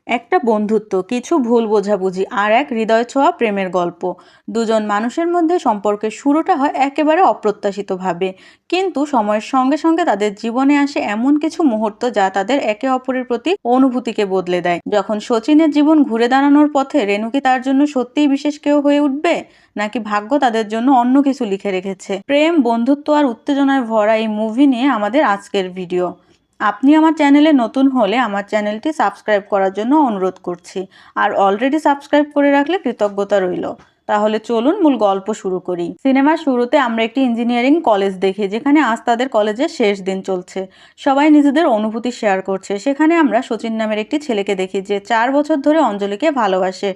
একটা বন্ধুত্ব, কিছু ভুল বোঝাবুঝি আর এক হৃদয় ছোঁয়া প্রেমের গল্প। দুজন মানুষের মধ্যে সম্পর্কের শুরুটা হয় একেবারে অপ্রত্যাশিতভাবে, কিন্তু সময়ের সঙ্গে সঙ্গে তাদের জীবনে আসে এমন কিছু মুহূর্ত যা তাদের একে অপরের প্রতি অনুভূতিকে বদলে দেয়। যখন শচীনের জীবন ঘুরে দাঁড়ানোর পথে, রেণু কি তার জন্য সত্যিই বিশেষ কেউ হয়ে উঠবে, নাকি ভাগ্য তাদের জন্য অন্য কিছু লিখে রেখেছে? প্রেম, বন্ধুত্ব আর উত্তেজনায় ভরা এই মুভি নিয়ে আমাদের আজকের ভিডিও। আপনি আমার চ্যানেলে নতুন হলে আমার চ্যানেলটি সাবস্ক্রাইব করার জন্য অনুরোধ করছি, আর অলরেডি সাবস্ক্রাইব করে রাখলে কৃতজ্ঞতা রইল। তাহলে চলুন মূল গল্প শুরু করি। সিনেমার শুরুতে আমরা একটি ইঞ্জিনিয়ারিং কলেজ দেখি, যেখানে আজ তাদের কলেজের শেষ দিন চলছে। সবাই নিজেদের অনুভূতি শেয়ার করছে। সেখানে আমরা শচীন নামের একটি ছেলেকে দেখি, যে 4 বছর ধরে অঞ্জলিকে ভালোবাসে।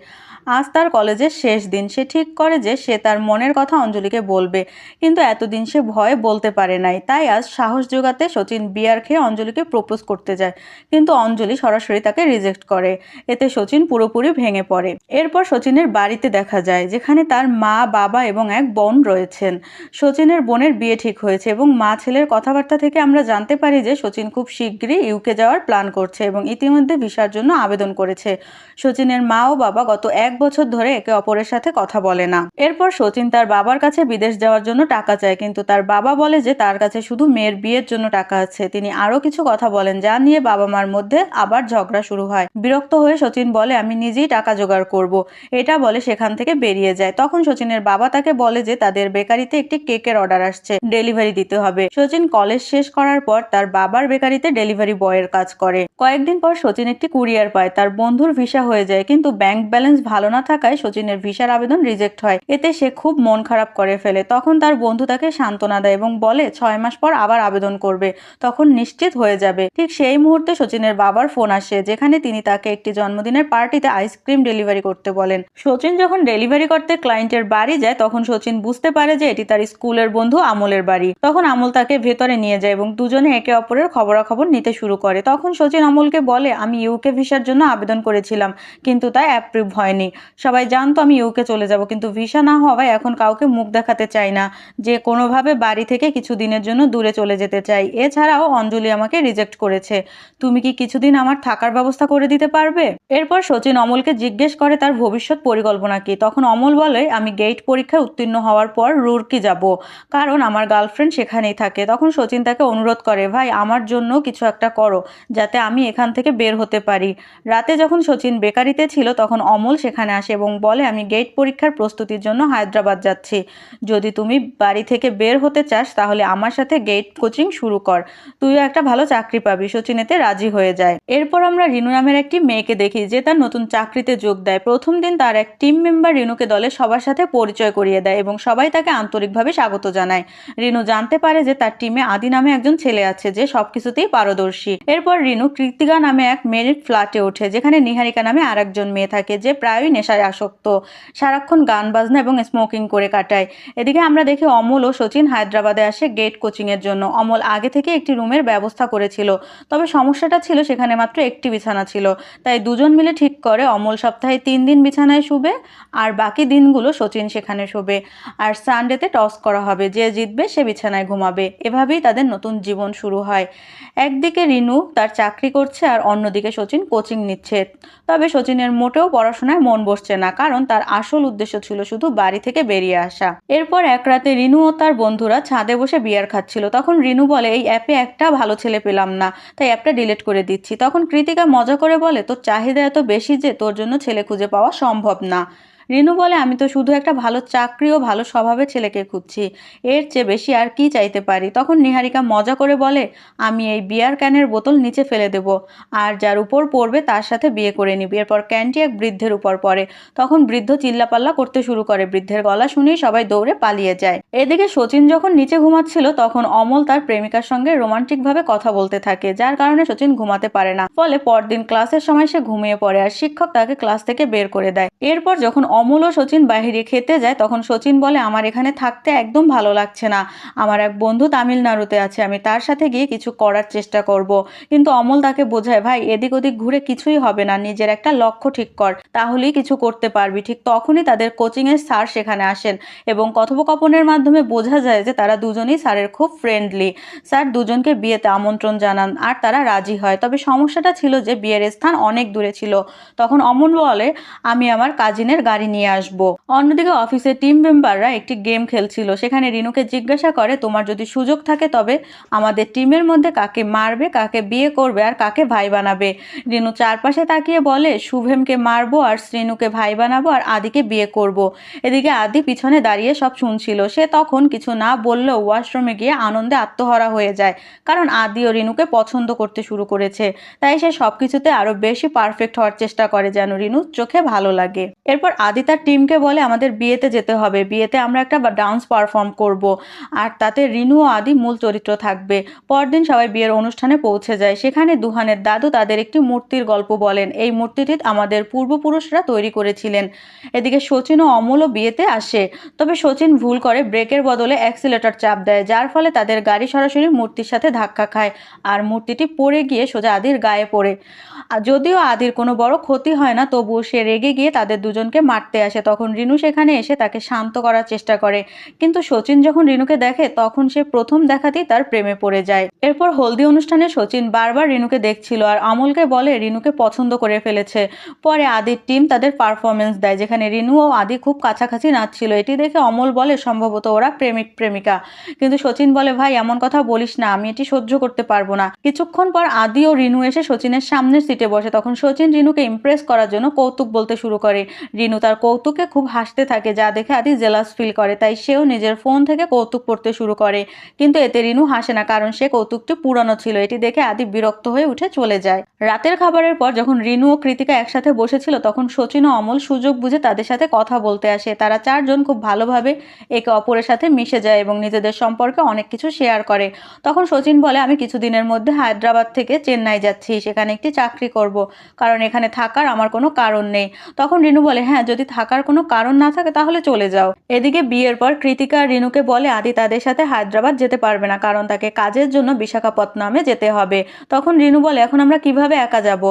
আজ তার কলেজের শেষ দিন। সে ঠিক করে যে সে তার মনের কথা অঞ্জলিকে বলবে, কিন্তু এতদিন সে ভয়ে বলতে পারে নাই। তাই আজ সাহস জোগাতে শচীন বিয়ার খেয়ে অঞ্জলিকে প্রপোজ করতে যায়, কিন্তু অঞ্জলি সরাসরি তাকে রিজেক্ট করে। এতে শচীন পুরোপুরি ভেঙে পড়ে। এরপর শচীনের বাড়িতে দেখা যায়, যেখানে তার মা, বাবা এবং এক বোন রয়েছেন। শচীনের বোনের বিয়ে ঠিক হয়েছে এবং মা ছেলের কথাবার্তা থেকে আমরা জানতে পারি যে শচীন খুব শীঘ্রই ইউকে যাওয়ার প্ল্যান করছে এবং ইতিমধ্যে ভিসার জন্য আবেদন করেছে। শচীনের মা ও বাবা গত 1 বছর ধরে একে অপরের সাথে কথা বলে না। এরপর শচীন তার বাবার কাছে বিদেশ যাওয়ার জন্য টাকা চায়, কিন্তু তার বাবা বলে যে তার কাছে শুধু মেয়ের বিয়ের জন্য টাকা আছে। তিনি আরো কিছু কথা বলেন, যা নিয়ে বাবা মার মধ্যে আবার ঝগড়া শুরু হয়। বিরক্ত হয়ে শচীন বলে, আমি নিজেই টাকা জোগাড় করব। এটা বলে সেখান থেকে বেরিয়ে যায়। তখন শচীনের বাবা তাকে বলে যে তাদের বেকারিতে একটি কেকের অর্ডার আসছে, ডেলিভারি দিতে হবে। শচীন কলেজ শেষ করার পর তার বাবার বেকারিতে ডেলিভারি বয়ের কাজ করে। কয়েকদিন পর শচীন একটি কুরিয়ার পায়। তার বন্ধুর ভিসা হয়ে যায়, কিন্তু ব্যাংক ব্যালেন্স ভালো না থাকায় শচীনের ভিসার আবেদন রিজেক্ট হয়। এতে সে খুব মন খারাপ করে ফেলে। তখন তার বন্ধু তাকে সান্ত্বনা দেয় এবং বলে 6 মাস পর আবার আবেদন করবে, তখন নিশ্চিত হয়ে যাবে। ঠিক সেই মুহূর্তে শচীনের বাবার ফোন আসে, যেখানে তিনি তাকে একটি জন্মদিনের পার্টিতে আইসক্রিম ডেলিভারি করতে বলেন। শচীন যখন ডেলিভারি করতে ক্লায়েন্টের বাড়ি যায়, তখন শচীন বুঝতে পারে যে এটি তার স্কুলের বন্ধু আমলের বাড়ি। তখন আমল তাকে ভেতরে নিয়ে যায় এবং দুজনে একে অপরের খবরাখবর নিতে শুরু করে। তখন শচীন আমলকে বলে, আমি ইউকে ভিসার জন্য আবেদন করেছিলাম, কিন্তু তা অ্যাপ্রুভ হয়নি। সবাই জানতো আমি ইউকে চলে যাব, কিন্তু ভিসা না হওয়ায় এখন কাউকে মুখ দেখাতে চাই না, যে কোনোভাবে বাড়ি থেকে কিছু দিনের জন্য দূরে চলে যেতে চাই। এছাড়াও অঞ্জলি আমাকে রিজেক্ট করেছে। তুমি কি কিছুদিন আমার থাকার ব্যবস্থা করে দিতে পারবে? এরপর শচীন অমলকে জিজ্ঞেস করে তার ভবিষ্যৎ পরিকল্পনা কি। তখন অমল বলে, আমি গেট পরীক্ষায় উত্তীর্ণ হওয়ার পর রুরকি যাব, কারণ আমার গার্লফ্রেন্ড সেখানেই থাকে। তখন শচীন তাকে অনুরোধ করে, ভাই আমার জন্য কিছু একটা করো, যাতে আমি এখান থেকে বের হতে পারি। রাতে যখন শচীন বেকারিতে ছিল, তখন অমল সেখানে আসে এবং বলে, আমি গেট পরীক্ষার প্রস্তুতির জন্য হায়দ্রাবাদ যাচ্ছি। যদি তুমি বাড়ি থেকে বের হতে চাস, তাহলে আমার সাথে গেট কোচিং শুরু কর, তুইও একটা ভালো চাকরি পাবি। শচীন এতে রাজি হয়ে যায়। এরপর আমরা রিনু নামের একটি মেয়েকে দেখি, যে তার নতুন চাকরিতে যোগ দেয়। প্রথম দিন তার এক টিম মেম্বার রিনুকে দলের সবার সাথে পরিচয় করিয়ে দেয় এবং সবাই তাকে আন্তরিকভাবে স্বাগত জানায়। রিনু জানতে পারে যে তার টিমে আদি নামে একজন ছেলে আছে, যে সবকিছুতেই পারদর্শী। এরপর রিনু কৃতিকা নামে এক মেরিট ফ্ল্যাটে ওঠে, যেখানে নিহারিকা নামে আরেকজন মেয়ে থাকে, যে প্রায়ই নেশায় আসক্ত, সারাক্ষণ গান বাজনা এবং স্মোকিং করে কাটায়। এদিকে আমরা দেখি অমল ও শচীন হায়দ্রাবাদে আসে গেট কোচিং এর জন্য। অমল আগে থেকে একটি রুমের ব্যবস্থা করেছিল, তবে সমস্যাটা ছিল সেখানে মাত্র একটি বিছানা ছিল। তাই দুজন মিলে ঠিক করে অমল সপ্তাহে 3 দিন বিছানায় শুবে, আর বাকি দিনগুলো শচীন সেখানে শোবে। আর সানডেতে টস করা হবে, যে জিতবে সে বিছানায় ঘুমাবে। এভাবেই তাদের নতুন জীবন শুরু হয়। একদিকে রিনু তার চাকরি করছে, আর অন্যদিকে শচীন কোচিং নিচ্ছে। তবে শচীনের মোটেও পড়াশোনায় মন বসছে না, কারণ তার আসল উদ্দেশ্য ছিল শুধু বাড়ি থেকে বেরিয়ে আসা। এরপর এক রাতে রিনু ও তার বন্ধুরা ছাদে বসে বিয়ার খাচ্ছিল। তখন রিনু বলে, এই অ্যাপে একটা ভালো ছেলে পেলাম না, তাই অ্যাপটা ডিলিট করে দিচ্ছি। তখন কৃতিকা মজা করে বলে, তোর চাহিদা এত বেশি যে তোর জন্য ছেলে খুঁজে পাওয়া সম্ভব না। রিনু বলে, আমি তো শুধু একটা ভালো চাকরি ও ভালো স্বভাবের ছেলেকে খুঁজছি, এর চেয়ে বেশি আর কি চাইতে পারি। তখন নিহারিকা মজা করে বলে, আমি এই বিয়ার ক্যানের বোতল নিচে ফেলে দেব, আর যার উপর পড়বে তার সাথে বিয়ে করে নিবি। এরপর ক্যানটি এক বৃদ্ধের উপর পড়ে। তখন বৃদ্ধ চিল্লাপাল্লা করতে শুরু করে। বৃদ্ধের গলা শুনেই সবাই দৌড়ে পালিয়ে যায়। এদিকে শচীন যখন নিচে ঘুমাচ্ছিল, তখন অমল তার প্রেমিকার সঙ্গে রোমান্টিকভাবে কথা বলতে থাকে, যার কারণে শচীন ঘুমাতে পারে না। ফলে পরদিন ক্লাসের সময় সে ঘুমিয়ে পড়ে, আর শিক্ষক তাকে ক্লাস থেকে বের করে দেয়। এরপর যখন অমল ও শচীন বাইরে খেতে যায় তখন শচীন বলে আমার এখানে থাকতে একদম ভালো লাগছে না, আমার এক বন্ধু তামিলনাড়ুতে আছে, আমি তার সাথে গিয়ে কিছু করার চেষ্টা করব। কিন্তু অমল তাকে বোঝায় ভাই এদিক ওদিক ঘুরে কিছুই হবে না, নিজের একটা লক্ষ্য ঠিক কর, তাহলেই কিছু করতে পারবি। ঠিক তখনই তাদের কোচিং এর স্যার সেখানে আসেন এবং কথোপকথনের মাধ্যমে বোঝা যায় যে তারা দুজনেই স্যারের খুব ফ্রেন্ডলি। স্যার দুজনকে বিয়েতে আমন্ত্রণ জানান আর তারা রাজি হয়। তবে সমস্যাটা ছিল যে বিয়ের স্থান অনেক দূরে ছিল। তখন অমল বলে আমি আমার কাজিনের গাড়ি নিয়ে আসব। অন্যদিকে অফিসের টিম মেম্বাররা একটি গেম খেলছিল, সেখানে রিনুকে জিজ্ঞাসা করে তোমার যদি সুযোগ থাকে তবে আমাদের টিমের মধ্যে কাকে মারবে, কাকে বিয়ে করবে আর কাকে ভাই বানাবে। রিনু চারপাশে তাকিয়ে বলে শুভেমকে মারবো আর শ্রীনুকে ভাই বানাবো আর আদিকে বিয়ে করব। এদিকে আদি পিছনে দাঁড়িয়ে সব শুনছিল, সে তখন কিছু না বললেও ওয়াশরুমে গিয়ে আনন্দে আত্মহারা হয়ে যায়, কারণ আদি ও রিনুকে পছন্দ করতে শুরু করেছে। তাই সে সবকিছুতে আরো বেশি পারফেক্ট হওয়ার চেষ্টা করে যেন রিনুর চোখে ভালো লাগে। এরপর আদি তার টিমকে বলে আমাদের বিয়েতে যেতে হবে, বিয়েতে আমরা একটা ডান্স পারফর্ম করব আর তাতে রিনু ও আদি মূল চরিত্র থাকবে। পরদিন সবাই বিয়ের অনুষ্ঠানে পৌঁছে যায়, সেখানে দুহানের দাদু তাদের একটি মূর্তির গল্প বলেন, এই মূর্তিটি আমাদের পূর্বপুরুষরা তৈরি করেছিলেন। এদিকে শচীন ও অমলও বিয়েতে আসে, তবে শচীন ভুল করে ব্রেকের বদলে অ্যাক্সিলেটর চাপ দেয়, যার ফলে তাদের গাড়ি সরাসরি মূর্তির সাথে ধাক্কা খায় আর মূর্তিটি পড়ে গিয়ে সোজা আদির গায়ে পড়ে। যদিও আদির কোনো বড় ক্ষতি হয় না, তবুও সে রেগে গিয়ে তাদের দুজনকে মারতে আসে। তখন রিনু সেখানে এসে তাকে শান্ত করার চেষ্টা করে, কিন্তু শচীন যখন রিনুকে দেখে তখন সে প্রথম দেখাতেই তার প্রেমে পড়ে যায়। এরপর হলদি অনুষ্ঠানে শচীন বারবার রিনুকে দেখছিল আর অমলকে বলে রিনুকে পছন্দ করে ফেলেছে। পরে আদির টিম তাদের পারফরমেন্স দেয়, যেখানে রিনু ও আদি খুব কাছাকাছি নাচছিল। এটি দেখে অমল বলে সম্ভবত ওরা প্রেমিক প্রেমিকা, কিন্তু শচীন বলে ভাই এমন কথা বলিস না, আমি এটি সহ্য করতে পারবো না। কিছুক্ষণ পর আদি ও রিনু এসে শচীনের সামনের সিটে বসে, তখন শচীন রিনুকে ইমপ্রেস করার জন্য কৌতুক বলতে শুরু করে। রিনু তার কৌতুকে খুব হাসতে থাকে, যা দেখে আদি জেলাস ফিল করে, তাই সেও নিজের ফোন থেকে কৌতুক পড়তে শুরু করে। কিন্তু এতে রিনু হাসে না, কারণ সে কৌতুকটি পুরানো ছিল। এটি দেখে আদি বিরক্ত হয়ে উঠে চলে যায়। রাতের খাবারের পর যখন রিনু ও কৃতিকা একসাথে বসেছিল তখন শচীন ও অমল সুযোগ বুঝে তাদের সাথে কথা বলতে আসে। তারা চারজন খুব ভালোভাবে একে অপরের সাথে মিশে যায় এবং নিজেদের সম্পর্কে অনেক কিছু শেয়ার করে। তখন শচীন বলে আমি কিছুদিনের মধ্যে হায়দ্রাবাদ থেকে চেন্নাই যাচ্ছি, সেখানে একটি চাকরি করব, কারণ এখানে থাকার আমার কোনো কারণ নেই। তখন রিনু বলে হ্যাঁ, যদি থাকার কোনো কারণ না থাকে তাহলে চলে যাও। এদিকে বিয়ের পর কৃতিকা রিনুকে বলে আদি তাদের সাথে হায়দ্রাবাদ যেতে পারবে না, কারণ তাকে কাজের জন্য বিশাখাপত্তনমে যেতে হবে। তখন রিনু বলে এখন আমরা কিভাবে একা যাব।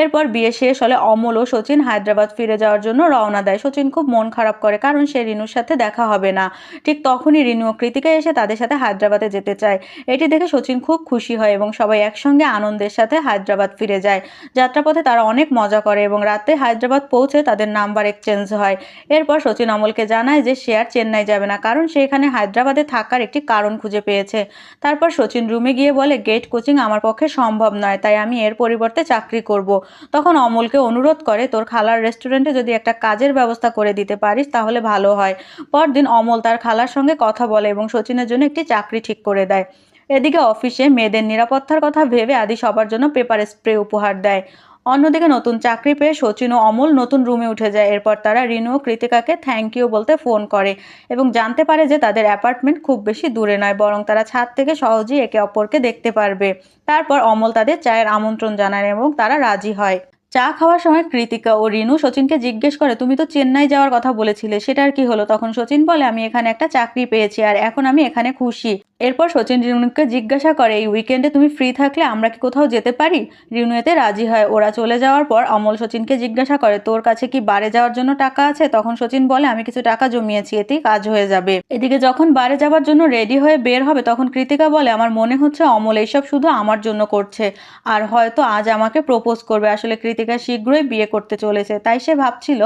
এরপর বিয়ে শেষ হলে অমল ও শচীন হায়দ্রাবাদ ফিরে যাওয়ার জন্য রওনা দেয়। শচীন খুব মন খারাপ করে, কারণ সে রিনুর সাথে দেখা হবে না। ঠিক তখনই রিনু ও কৃতিকা এসে তাদের সাথে হায়দ্রাবাদে যেতে চায়। এটি দেখে শচীন খুব খুশি হয় এবং সবাই একসঙ্গে আনন্দের সাথে হায়দ্রাবাদ ফিরে যায়। যাত্রাপথে তারা অনেক মজা করে এবং রাতে হায়দ্রাবাদ পৌঁছে তাদের নাম্বার এক্সচেঞ্জ হয়। এরপর শচীন অমলকে জানায় যে সে আর চেন্নাই যাবে না, কারণ সে এখানে হায়দ্রাবাদে থাকার একটি কারণ খুঁজে পেয়েছে। তারপর শচীন রুমে গিয়ে বলে গেট কোচিং আমার পক্ষে সম্ভব নয়, তাই আমি এর পরিবর্তে চাকরি করব। তখন অমলকে অনুরোধ করে তোর খালার রেস্টুরেন্টে যদি একটা কাজের ব্যবস্থা করে দিতে পারিস তাহলে ভালো হয়। পরদিন অমল তার খালার সঙ্গে কথা বলে এবং শচীনের জন্য একটি চাকরি ঠিক করে দেয়। এদিকে অফিসে মেয়েদের নিরাপত্তার কথা ভেবে আদি সবার জন্য পেপার স্প্রে উপহার দেয়। অন্যদিকে নতুন চাকরি পেয়ে শচীন ও অমল নতুন রুমে উঠে যায়। এরপর তারা রিনু ও কৃতিকাকে থ্যাংক ইউ বলতে ফোন করে এবং জানতে পারে যে তাদের অ্যাপার্টমেন্ট খুব বেশি দূরে নয়, বরং তারা ছাদ থেকে সহজেই একে অপরকে দেখতে পারবে। তারপর অমল তাদের চায়ের আমন্ত্রণ জানায় এবং তারা রাজি হয়। চা খাওয়ার সময় কৃতিকা ও রিনু শচীনকে জিজ্ঞেস করে তুমি তো চেন্নাই যাওয়ার কথা বলেছিলে, সেটার কি হলো? তখন শচীন বলে আমি এখানে একটা চাকরি পেয়েছি আর এখন আমি এখানে খুশি। এরপর শচীন রিনুকে জিজ্ঞাসা করে এই উইকেন্ডে তুমি ফ্রি থাকলে আমরা কি কোথাও যেতে পারি? রিনু এতে রাজি হয়। ওরা চলে যাওয়ার পর অমল শচীনকে জিজ্ঞাসা করে তোর কাছে কি বারে যাওয়ার জন্য টাকা আছে? তখন শচীন বলে আমি কিছু টাকা জমিয়েছি, এতেই কাজ হয়ে যাবে। এদিকে যখন বারে যাওয়ার জন্য রেডি হয়ে বের হবে তখন কৃতিকা বলে আমার মনে হচ্ছে অমল এইসব শুধু আমার জন্য করছে আর হয়তো আজ আমাকে প্রপোজ করবে। আসলে কৃতিকা শীঘ্রই বিয়ে করতে চলেছে, তাই সে ভাবছিল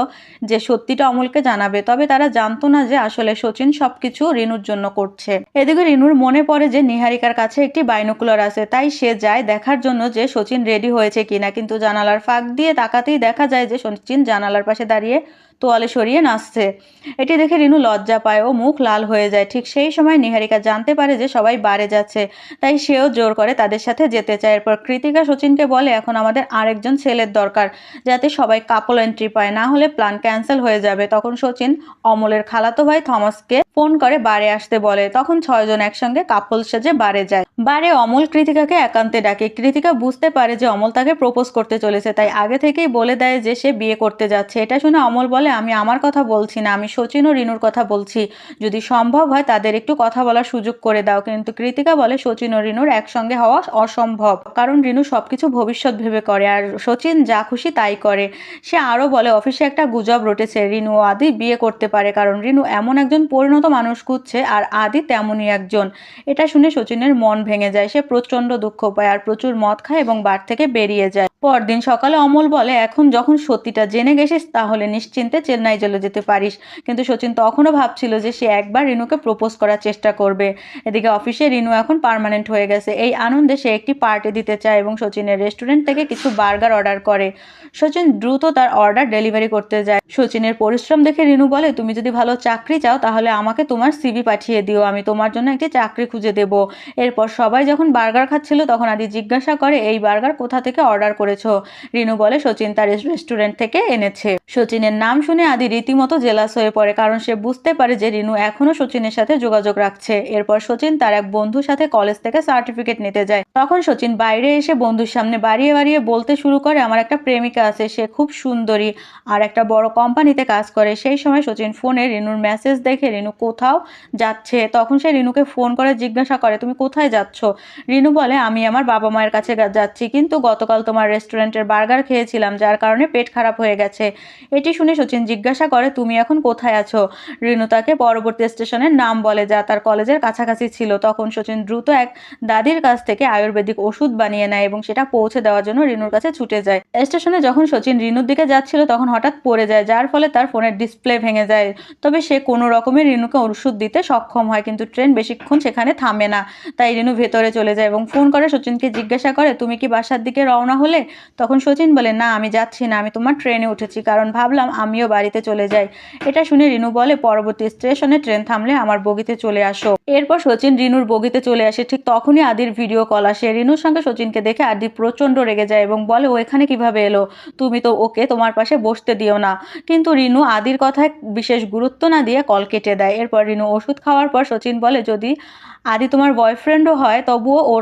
যে সত্যিটা অমলকে জানাবে, তবে তারা জানতো না যে আসলে শচীন সবকিছু রিনুর জন্য করছে। এদিকে রিনুর মনে পড়ে যে নিহারিকার কাছে একটি বাইনোকুলার আছে, তাই সে যায় দেখার জন্য যে শচীন রেডি হয়েছে কিনা, কিন্তু জানালার ফাঁক দিয়ে তাকাতেই দেখা যায় যে শচীন জানালার পাশে দাঁড়িয়ে তোয়ালে সরিয়ে নাচছে। এটি দেখে রিনু লজ্জা পায় ও মুখ লাল হয়ে যায়। ঠিক সেই সময় নিহারিকা জানতে পারে যে সবাই বারে যাচ্ছে, তাই সেও জোর করে তাদের সাথে যেতে চায়। এরপর কৃতিকা শচীনকে বলে এখন আমাদের আরেকজন ছেলের দরকার, যাতে সবাই কাপল এন্ট্রি পায়, না হলে প্ল্যান ক্যান্সেল হয়ে যাবে। তখন শচীন অমলের খালাতো ভাই থমাসকে ফোন করে বারে আসতে বলে। তখন 6 জন একসঙ্গে কাপল সেজে বারে যায়। বারে অমল কৃতিকাকে একান্তে ডাকে। কৃতিকা বুঝতে পারে যে অমল তাকে প্রপোজ করতে চলেছে, তাই আগে থেকেই বলে দেয় যে সে বিয়ে করতে যাচ্ছে। এটা শুনে অমল বলে আমি আমার কথা বলছি না, আমি শচীন ও রিনুর কথা বলছি। যদি সম্ভব হয় তাদের একটু কথা বলার সুযোগ করে দাও। কিন্তু কৃতিকা বলে শচীন ও রিনুর একসঙ্গে হওয়া অসম্ভব, কারণ রিনু সবকিছু ভবিষ্যৎ ভেবে করে আর শচীন যা খুশি তাই করে। সে আরও বলে অফিসে একটা গুজব রটেছে, রিনু ও আদি বিয়ে করতে পারে, কারণ রিনু এমন একজন পরিণত মানুষ খুঁজছে আর আদি তেমনই একজন। এটা শুনে শচীনের মন ভেঙে যায়, সে প্রচণ্ড দুঃখ পায় আর প্রচুর মদ খায় এবং বার থেকে বেরিয়ে যায়। পরদিন সকালে অমল বলে এখন যখন সত্যিটা জেনে গেছিস তাহলে নিশ্চিন্তে চেন্নাই চলে যেতে পারিস। কিন্তু শচীন তখনও ভাবছিল যে সে একবার রিনুকে প্রপোজ করার চেষ্টা করবে। এদিকে অফিসে রিনু এখন পার্মানেন্ট হয়ে গেছে, এই আনন্দে সে একটি পার্টি দিতে চায় এবং শচীনের রেস্টুরেন্ট থেকে কিছু বার্গার অর্ডার করে। শচীন দ্রুত তার অর্ডার ডেলিভারি করতে যায়। শচীনের পরিশ্রম দেখে রিনু বলে তুমি যদি ভালো চাকরি চাও তাহলে আমাকে তোমার সিভি পাঠিয়ে দিও, আমি তোমার জন্য একটি চাকরি খুঁজে দেব। এরপর সবাই যখন বার্গার খাচ্ছিল তখন আদি জিজ্ঞাসা করে এই বার্গার কোথা থেকে অর্ডার করেছো। রিনু বলে শচীন তার রেস্টুরেন্ট থেকে এনেছে। শচীনের নাম শুনে আদি রীতিমতো জেলাস হয়ে পড়ে, কারণ সে বুঝতে পারে যে রিনু এখনো শচীনের সাথে যোগাযোগ রাখছে। এরপর শচীন তার এক বন্ধুর সাথে কলেজ থেকে সার্টিফিকেট নিতে যায়। তখন শচীন বাইরে এসে বন্ধুর সামনে বাড়িয়ে বাড়িয়ে বলতে শুরু করে আমার একটা প্রেমিকা আছে, সে খুব সুন্দরী আর একটা বড় কোম্পানিতে কাজ করে। সেই সময় শচীন ফোনে রিনুর মেসেজ দেখে রিনু কোথাও যাচ্ছে। তখন সে রিনুকে ফোন করে জিজ্ঞাসা করে তুমি কোথায় যাচ্ছ। রিনু বলে আমি আমার বাবা মায়ের কাছে যাচ্ছি, কিন্তু গতকাল তোমার রেস্টুরেন্টের বার্গার খেয়েছিলাম যার কারণে পেট খারাপ হয়ে গেছে। এটি শুনে শচীন জিজ্ঞাসা করে তুমি এখন কোথায় আছো। রিনু তাকে পরবর্তী স্টেশনের নাম বলে যা তার কলেজের কাছাকাছি ছিল। তখন শচীন দ্রুত এক দাদির কাছ থেকে আয়ুর্বেদিক ওষুধ বানিয়ে নেয় এবং সেটা পৌঁছে দেওয়ার জন্য রিনুর কাছে ছুটে যায়। স্টেশনে যখন শচীন রিনুর দিকে যাচ্ছিল তখন হঠাৎ পড়ে যায়, যার ফলে তার ফোনের ডিসপ্লে ভেঙে যায়। তবে সে কোনো রকমে রিনুকে ওষুধ দিতে সক্ষম হয়, কিন্তু ট্রেন বেশিক্ষণ সেখানে থামে না। তাই রিনু ভেতরে চলে যায় এবং ফোন করে শচীনকে জিজ্ঞাসা করে তুমি কি বাসার দিকে রওনা হলে। তখন শচীন বলে না আমি যাচ্ছি না, আমি তোমার ট্রেনে উঠেছি, কারণ ভাবলাম আমিও বাড়িতে চলে যাই। এটা শুনে রিনু বলে পরবর্তী স্টেশনে ট্রেন থামলে আমার বগিতে চলে আসো। এরপর শচীন রিনুর বগিতে চলে আসে। ঠিক তখনই আদির ভিডিও কল আসে। রিনুর সঙ্গে শচীনকে দেখে আদি প্রচন্ড রেগে যায় এবং বলে ও এখানে কিভাবে এলো, তুমি তো ওকে তোমার পাশে বসতে দিও না। কিন্তু রিনু আদির কথায় বিশেষ গুরুত্ব না দিয়ে কল কেটে দেয়। এরপর রিনু ওষুধ খাওয়ার পর শচীন বলে যদি আদি তোমার বয়ফ্রেন্ডও হয় তবুও ওর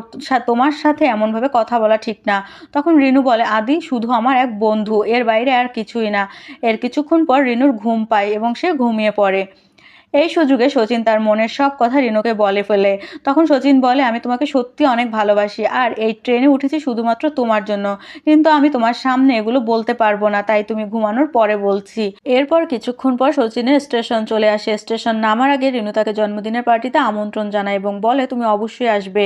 তোমার সাথে এমনভাবে কথা বলা ঠিক না। তখন রিনু বলে আদি শুধু আমার এক বন্ধু, এর বাইরে আর কিছুই না। এর কিছুক্ষণ পর রিনুর ঘুম পায় এবং সে ঘুমিয়ে পড়ে। এই সুযোগে শচীন তার মনের সব কথা রিনুকে বলে ফেলে। তখন শচীন বলে আমি তোমাকে সত্যি অনেক ভালোবাসি আর এই ট্রেনে উঠেছি শুধুমাত্র তোমার জন্য, কিন্তু আমি তোমার সামনে এগুলো বলতে পারবো না, তাই তুমি ঘুমানোর পরে বলছি। এরপর কিছুক্ষণ পর শচীনের স্টেশন চলে আসে। স্টেশন নামার আগে রিনু তাকে জন্মদিনের পার্টিতে আমন্ত্রণ জানায় এবং বলে তুমি অবশ্যই আসবে।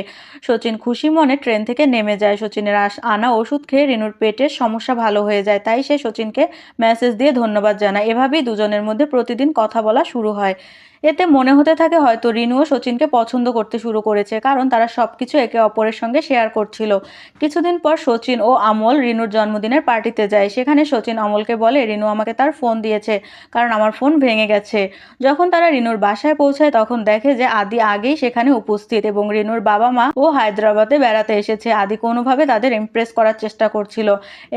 শচীন খুশি মনে ট্রেন থেকে নেমে যায়। শচীনের আনা ওষুধ খেয়ে রিনুর পেটের সমস্যা ভালো হয়ে যায়, তাই সে শচীনকে মেসেজ দিয়ে ধন্যবাদ জানায়। এভাবেই দুজনের মধ্যে প্রতিদিন কথা বলা শুরু হয়। এতে মনে হতে থাকে হয়তো রিনুও শচীনকে পছন্দ করতে শুরু করেছে, কারণ তারা সবকিছু একে অপরের সঙ্গে শেয়ার করছিল। কিছুদিন পর শচীন ও আমল রিনুর জন্মদিনের পার্টিতে যায়। সেখানে শচীন আমলকে বলে রিনু আমাকে তার ফোন দিয়েছে, কারণ আমার ফোন ভেঙে গেছে। যখন তারা রিনুর বাসায় পৌঁছায় তখন দেখে যে আদি আগেই সেখানে উপস্থিত এবং রিনুর বাবা মা ও হায়দ্রাবাদে বেড়াতে এসেছে। আদি কোনোভাবে তাদের ইমপ্রেস করার চেষ্টা করছিল।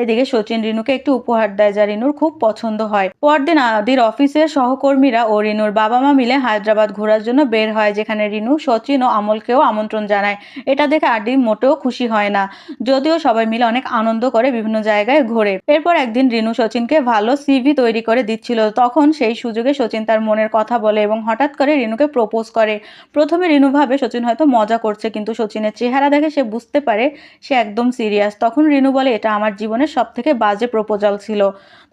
এদিকে শচীন রিনুকে একটি উপহার দেয় যা রিনুর খুব পছন্দ হয়। পরদিন আদির অফিসের সহকর্মীরা ও রিনুর বাবা মা মিলে হায়দ্রাবাদ ঘোরার জন্য বের হয়, যেখানে রিনু শচীন ও আমলকেও আমন্ত্রণ জানায়। এটা দেখে আদি মোটেও খুশি হয় না, যদিও সবাই মিলে অনেক আনন্দ করে বিভিন্ন জায়গায় ঘোরে। এরপর একদিন রিনু শচীনকে ভালো সিভি তৈরি করে দিচ্ছিল। তখন সেই সুযোগে শচীন তার মনের কথা বলে এবং হঠাৎ করে রিনুকে প্রপোজ করে। প্রথমে রিনু ভাবে শচীন হয়তো মজা করছে, কিন্তু শচীনের চেহারা দেখে সে বুঝতে পারে সে একদম সিরিয়াস। তখন রিনু বলে এটা আমার জীবনের সব থেকে বাজে প্রপোজাল ছিল।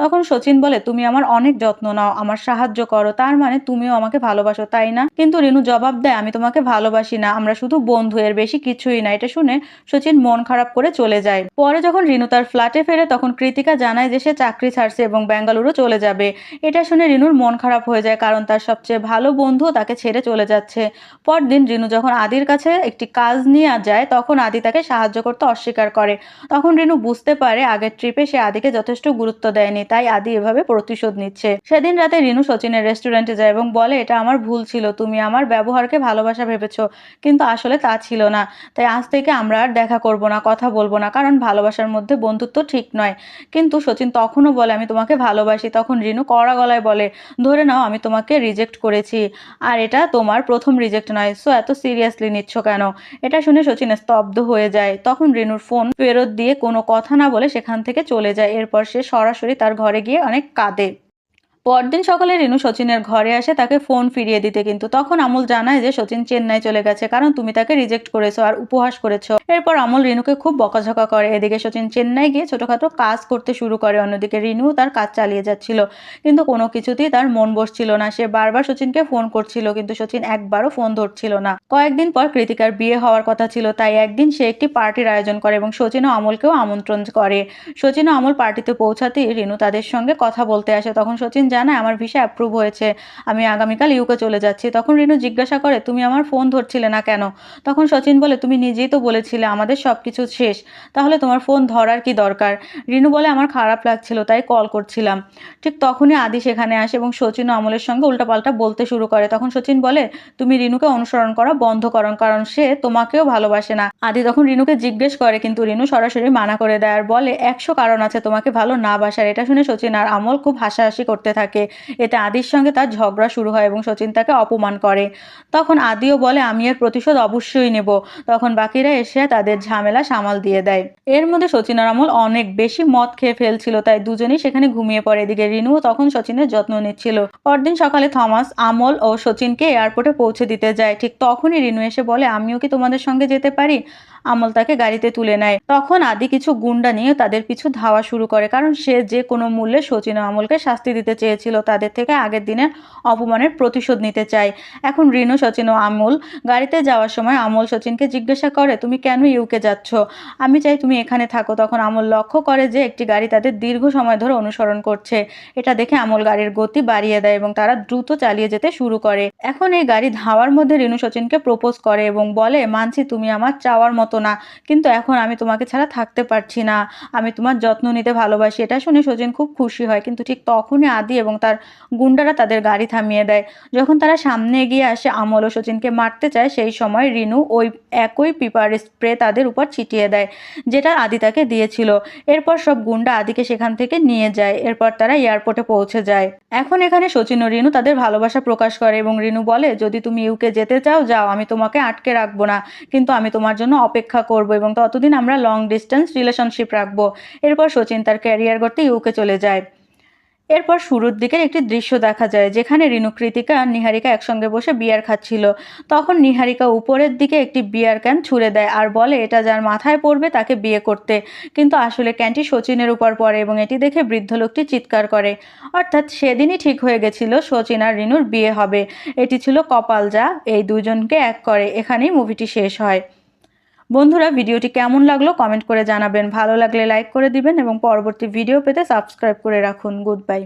তখন শচীন বলে তুমি আমার অনেক যত্ন নাও, আমার সাহায্য করো, তার মানে তুমিও আমাকে ভালোবাসো তাই না। কিন্তু রিনু জবাব দেয় আমি তোমাকে ভালোবাসি না, আমরা শুধু বন্ধু, এর বেশি কিছুই না। এটা শুনে শচীন মন খারাপ করে চলে যায়। পরে যখন রিনু তার ফ্ল্যাটে ফেরে তখন কৃতিকা জানায় যে সে চাকরি ছাড়ছে এবং বেঙ্গালুরু চলে যাবে। এটা শুনে রিনুর মন খারাপ হয়ে যায়, কারণ তার সবচেয়ে ভালো বন্ধু তাকে ছেড়ে চলে যাচ্ছে। পরদিন রিনু যখন আদির কাছে একটি কাজ নিয়ে যায় তখন আদি তাকে সাহায্য করতে অস্বীকার করে। তখন রিনু বুঝতে পারে আগের ট্রিপে সে আদিকে যথেষ্ট গুরুত্ব দেয়নি, তাই আদি এভাবে প্রতিশোধ নিচ্ছে। সেদিন রাতে রিনু শচীনের রেস্টুরেন্টে যায় এবং বলে এটা আমার ভুল ছিল, তুমি আমার ব্যবহারকে ভালোবাসা ভেবেছো, কিন্তু আসলে তা ছিল না। তাই আজ থেকে আমরা আর দেখা করব না, কথা বলবো না, কারণ ভালোবাসার মধ্যে বন্ধুত্ব ঠিক নয়। কিন্তু শচীন তখনও বলে আমি তোমাকে ভালোবাসি। তখন রিনু কড়া গলায় বলে ধরে নাও আমি তোমাকে রিজেক্ট করেছি, আর এটা তোমার প্রথম রিজেক্ট নয়, সো এত সিরিয়াসলি নিচ্ছ কেন। এটা শুনে শচীন স্তব্ধ হয়ে যায়। তখন রিনুর ফোন ফেরত দিয়ে কোনো কথা না বলে সেখান থেকে চলে যায়। এরপর সে সরাসরি তার ঘরে গিয়ে অনেক কাঁদে। পরদিন সকালে রিনু শচীনের ঘরে আসে তাকে ফোন ফিরিয়ে দিতে, কিন্তু তখন আমল জানায় যে শচীন চেন্নাই চলে গেছে কারণ তুমি তাকে রিজেক্ট করেছো আর উপহাস করেছো। এরপর আমল রিনুকে খুব বকাঝকা করে। এদিকে শচীন চেন্নাই গিয়ে ছোটখাটো কাজ করতে শুরু করে, অন্যদিকে রিনু তার কাজ চালিয়ে যাচ্ছিল, কিন্তু কোনো কিছুতেই তার মন বসছিল না। সে বারবার শচীনকে ফোন করছিল কিন্তু শচীন একবারও ফোন ধরছিল না। কয়েকদিন পর কৃতিকার বিয়ে হওয়ার কথা ছিল, তাই একদিন সে একটি পার্টির আয়োজন করে এবং শচীন ও আমলকেও আমন্ত্রণ করে। শচীন ও আমল পার্টিতে পৌঁছাতেই রিনু তাদের সঙ্গে কথা বলতে আসে। তখন শচীন জানায় আমার ভিসা অ্যাপ্রুভ হয়েছে, আমি আগামীকাল ইউকে চলে যাচ্ছি। তখন রিনু জিজ্ঞাসা করে তুমি আমার ফোন ধরছিলে না কেন? তখন শচীন বলে তুমি নিজেই তো বলেছিলে আমাদের সবকিছু শেষ, তাহলে তোমার ফোন ধরার কি দরকার? রিনু বলে আমার খারাপ লাগছিল তাই কল করছিলাম। ঠিক তখনই আদি সেখানে আসে এবং শচীন ও আমলের সঙ্গে উল্টাপাল্টা বলতে শুরু করে। তখন শচীন বলে তুমি রিনুকে অনুসরণ করা বন্ধ করো কারণ সে তোমাকেও ভালোবাসে না। আদি তখন রিনুকে জিজ্ঞেস করে কিন্তু রিনু সরাসরি মানা করে দেয় আর বলে 100 কারণ আছে তোমাকে ভালো না বাসার। এটা শুনে শচীন আর আমল খুব হাসাহাসি করতে থাকে। এতে আদির সঙ্গে তার ঝগড়া শুরু হয় এবং শচীন তাকে অপমান করে। তখন আদিও বলে আমি এর প্রতিশোধ অবশ্যই নেব। তখন বাকিরা এসে তাদের ঝামেলা সামাল দিয়ে দেয়। এর মধ্যে শচীন আর আমল অনেক বেশি মদ খেয়ে ফেলছিল, তাই দুজনেই সেখানে ঘুমিয়ে পড়ে। এদিকে রিনুও তখন শচীনের যত্ন নিচ্ছিল। পরদিন সকালে থমাস আমল ও শচীনকে এয়ারপোর্টে পৌঁছে দিতে যায়। ঠিক তখনই রিনু এসে বলে আমিও কি তোমাদের সঙ্গে যেতে পারি? আমল তাকে গাড়িতে তুলে নেয়। তখন আদি কিছু গুন্ডা নিয়ে তাদের পিছু ধাওয়া শুরু করে কারণ সে যে কোনো মূল্যে শচীন ও আমলকে শাস্তি দিতে চেয়েছিল, তাদের থেকে আগের দিনের অপমানের প্রতিশোধ নিতে চায়। এখন রিনু, শচীন ও আমল গাড়িতে যাওয়ার সময় আমল শচীনকে জিজ্ঞাসা করে তুমি কেন ইউকে যাচ্ছ? আমি চাই তুমি এখানে থাকো। তখন আমল লক্ষ্য করে যে একটি গাড়ি তাদের দীর্ঘ সময় ধরে অনুসরণ করছে। এটা দেখে আমল গাড়ির গতি বাড়িয়ে দেয় এবং তারা দ্রুত চালিয়ে যেতে শুরু করে। এখন এই গাড়ি ধাওয়ার মধ্যে রিনু শচীনকে প্রপোজ করে এবং বলে মানছি তুমি আমার চাওয়ার মতো না, কিন্তু এখন আমি তোমাকে ছাড়া থাকতে পারছি না, আমি তোমার যত্ন নিতে ভালোবাসি। এটা শুনে শচীন খুব খুশি হয়, কিন্তু ঠিক তখনই আদি এবং তার গুন্ডারা তাদের গাড়ি থামিয়ে দেয়। যখন তারা সামনে এগিয়ে আসে আমল ও শচীনকে মারতে চায়, সেই সময় রিনু ওই একই পিপার স্প্রে তাদের উপর ছিটিয়ে দেয় যেটা আদি তাকে দিয়েছিল। এরপর সব গুন্ডা আদিকে সেখান থেকে নিয়ে যায়। এরপর তারা এয়ারপোর্টে পৌঁছে যায়। এখন এখানে শচীন ও রিনু তাদের ভালোবাসা প্রকাশ করে এবং রিনু বলে যদি তুমি ইউকে যেতে চাও যাও, আমি তোমাকে আটকে রাখবো না, কিন্তু আমি তোমার জন্য অপেক্ষা করব এবং ততদিন আমরা লং ডিস্টেন্স রিলেশনশিপ রাখবো। এরপর শচীন তার ক্যারিয়ার করতে ইউকে চলে যায়। এরপর শুরুর দিকের একটি দৃশ্য দেখা যায় যেখানে রিনু, কৃতিকা আর নিহারিকা একসঙ্গে বসে বিয়ার খাচ্ছিল। তখন নিহারিকা উপরের দিকে একটি বিয়ার ক্যান ছুঁড়ে দেয় আর বলে এটা যার মাথায় পড়বে তাকে বিয়ে করতে, কিন্তু আসলে ক্যানটি শচীনের উপর পড়ে এবং এটি দেখে বৃদ্ধ লোকটি চিৎকার করে। অর্থাৎ সেদিনই ঠিক হয়ে গেছিল শচীন আর রিনুর বিয়ে হবে। এটি ছিল কপাল যা এই দুজনকে এক করে। এখানেই মুভিটি শেষ হয়। বন্ধুরা, ভিডিওটি কেমন লাগলো কমেন্ট করে জানাবেন। ভালো লাগলে লাইক করে দিবেন এবং পরবর্তী ভিডিও পেতে সাবস্ক্রাইব করে রাখুন। Good bye.